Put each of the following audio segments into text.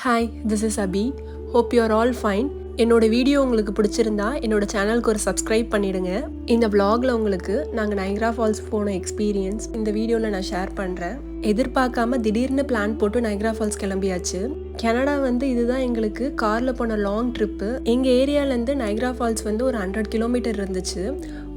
Hi, this is Abhi. Hope you are all fine. என்னோட video உங்களுக்கு பிடிச்சிருந்தா என்னோட சேனலுக்கு ஒரு சப்ஸ்கிரைப் பண்ணிடுங்க. இந்த vlogல உங்களுக்கு நாங்கள் நைக்ரா ஃபால்ஸ் போன எக்ஸ்பீரியன்ஸ் இந்த வீடியோவில் நான் ஷேர் பண்ணுறேன். எதிர்பார்க்காம திடீர்னு பிளான் போட்டு நைக்ரா ஃபால்ஸ் கிளம்பியாச்சு. கனடா இதுதான் எங்களுக்கு காரில் போன லாங் ட்ரிப்பு. எங்கள் ஏரியாவிலேருந்து நைக்ரா ஃபால்ஸ் ஒரு 100 கிலோமீட்டர் இருந்துச்சு.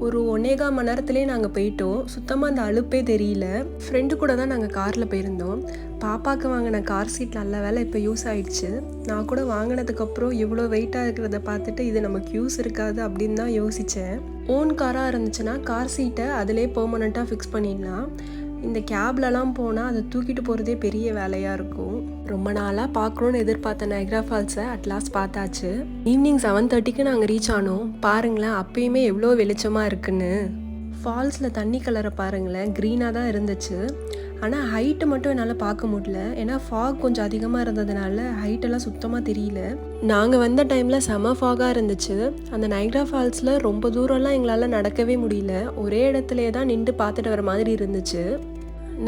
ஒரு 1.25 மணி நேரத்துலேயே நாங்கள் போயிட்டோம். சுத்தமாக அந்த அலுப்பே தெரியல. ஃப்ரெண்டு கூட தான் நாங்கள் காரில் போயிருந்தோம். பாப்பாவுக்கு வாங்கின கார் சீட் நல்ல வேலை இப்போ யூஸ் ஆகிடுச்சு. நான் கூட வாங்கினதுக்கப்புறம் இவ்வளோ வெயிட்டாக இருக்கிறத பார்த்துட்டு இது நமக்கு யூஸ் இருக்காது அப்படின்னு தான் யோசித்தேன். ஓன் காராக இருந்துச்சுன்னா கார் சீட்டை அதிலே பெர்மனெண்ட்டாக ஃபிக்ஸ் பண்ணிடலாம். இந்த கேப்லலாம் போனால் அதை தூக்கிட்டு போகிறதே பெரிய வேலையாக இருக்கும். ரொம்ப நாளாக பார்க்கணுன்னு எதிர்பார்த்த நைக்ரா ஃபால்ஸை அட்லாஸ்ட் பார்த்தாச்சு. ஈவினிங் 7:30க்கு நாங்கள் ரீச் ஆனோம். பாருங்களேன், அப்பயுமே எவ்வளோ வெளிச்சமாக இருக்குன்னு. ஃபால்ஸில் தண்ணி கலரை பாருங்களேன், க்ரீனாக தான் இருந்துச்சு. ஆனால் ஹைட்டு மட்டும் என்னால் பார்க்க முடியல. ஏன்னா ஃபாக் கொஞ்சம் அதிகமாக இருந்ததுனால ஹைட்டெல்லாம் சுத்தமாக தெரியல. நாங்கள் வந்த டைமில் செம ஃபாகாக இருந்துச்சு. அந்த நைக்ரா ஃபால்ஸில் ரொம்ப தூரம்லாம் எங்களால் நடக்கவே முடியல. ஒரே இடத்துலையே தான் நின்று பார்த்துட்டு வர மாதிரி இருந்துச்சு.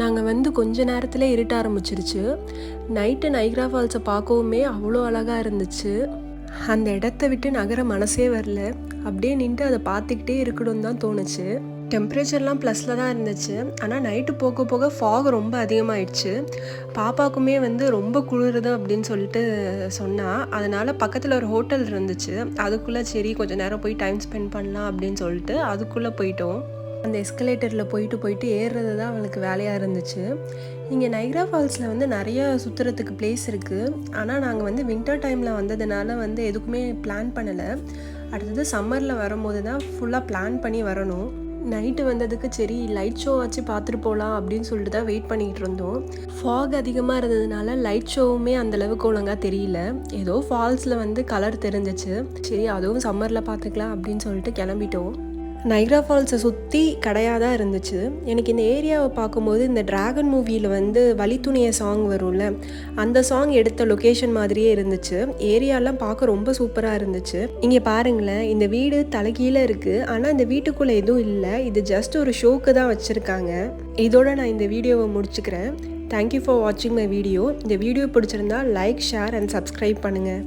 நாங்கள் கொஞ்ச நேரத்தில் இருட்ட ஆரம்பிச்சிருச்சு. நைட்டு நைக்ரா ஃபால்ஸை பார்க்கவுமே அவ்வளோ அழகாக இருந்துச்சு. அந்த இடத்த விட்டு நகர மனசே வரல. அப்படியே நின்று அதை பார்த்துக்கிட்டே இருக்கணும்னு தான் தோணுச்சு. டெம்பரேச்சர்லாம் ப்ளஸில் தான் இருந்துச்சு. ஆனால் நைட்டு போக போக ஃபாக் ரொம்ப அதிகமாகிடுச்சு. பாப்பாவுக்குமே ரொம்ப குளிருது அப்படின்னு சொல்லிட்டு சொன்னால், அதனால் பக்கத்தில் ஒரு ஹோட்டல் இருந்துச்சு. அதுக்குள்ளே சரி கொஞ்சம் நேரம் போய் டைம் ஸ்பெண்ட் பண்ணலாம் அப்படின்னு சொல்லிட்டு அதுக்குள்ளே போயிட்டோம். அந்த எஸ்கலேட்டரில் போயிட்டு ஏறுறது தான் அவளுக்கு வேலையாக இருந்துச்சு. இங்கே நைக்ரா ஃபால்ஸில் நிறைய சுற்றுறதுக்கு பிளேஸ் இருக்குது. ஆனால் நாங்கள் வின்டர் டைமில் வந்ததுனால எதுக்குமே பிளான் பண்ணலை. அடுத்தது சம்மரில் வரும்போது தான் ஃபுல்லாக பிளான் பண்ணி வரணும். நைட்டு வந்ததுக்கு சரி லைட் ஷோ வச்சு பார்த்துட்டு போகலாம் அப்படின்னு சொல்லிட்டு தான் வெயிட் பண்ணிகிட்டு இருந்தோம். ஃபாக் அதிகமாக இருந்ததுனால லைட் ஷோவுமே அந்தளவுக்கு ஒழுங்காக தெரியல. ஏதோ ஃபால்ஸில் கலர் தெரிஞ்சிச்சு. சரி அதுவும் சம்மரில் பார்த்துக்கலாம் அப்படின்னு சொல்லிட்டு கிளம்பிட்டோம். நைக்ரா ஃபால்ஸை சுற்றி கடையாக தான் இருந்துச்சு. எனக்கு இந்த ஏரியாவை பார்க்கும்போது இந்த டிராகன் மூவியில் வழித்துணைய சாங் வரும்ல, அந்த சாங் எடுத்த லொக்கேஷன் மாதிரியே இருந்துச்சு. ஏரியாலாம் பார்க்க ரொம்ப சூப்பராக இருந்துச்சு. இங்கே பாருங்களேன், இந்த வீடு தலைகீழே இருக்குது. ஆனால் இந்த வீட்டுக்குள்ளே எதுவும் இல்லை. இது ஜஸ்ட் ஒரு ஷோக்கு தான் வச்சுருக்காங்க. இதோட நான் இந்த வீடியோவை முடிச்சுக்கிறேன். தேங்க்யூ ஃபார் வாட்சிங் மை வீடியோ. இந்த வீடியோ பிடிச்சிருந்தா லைக், ஷேர் அண்ட் சப்ஸ்கிரைப் பண்ணுங்கள்.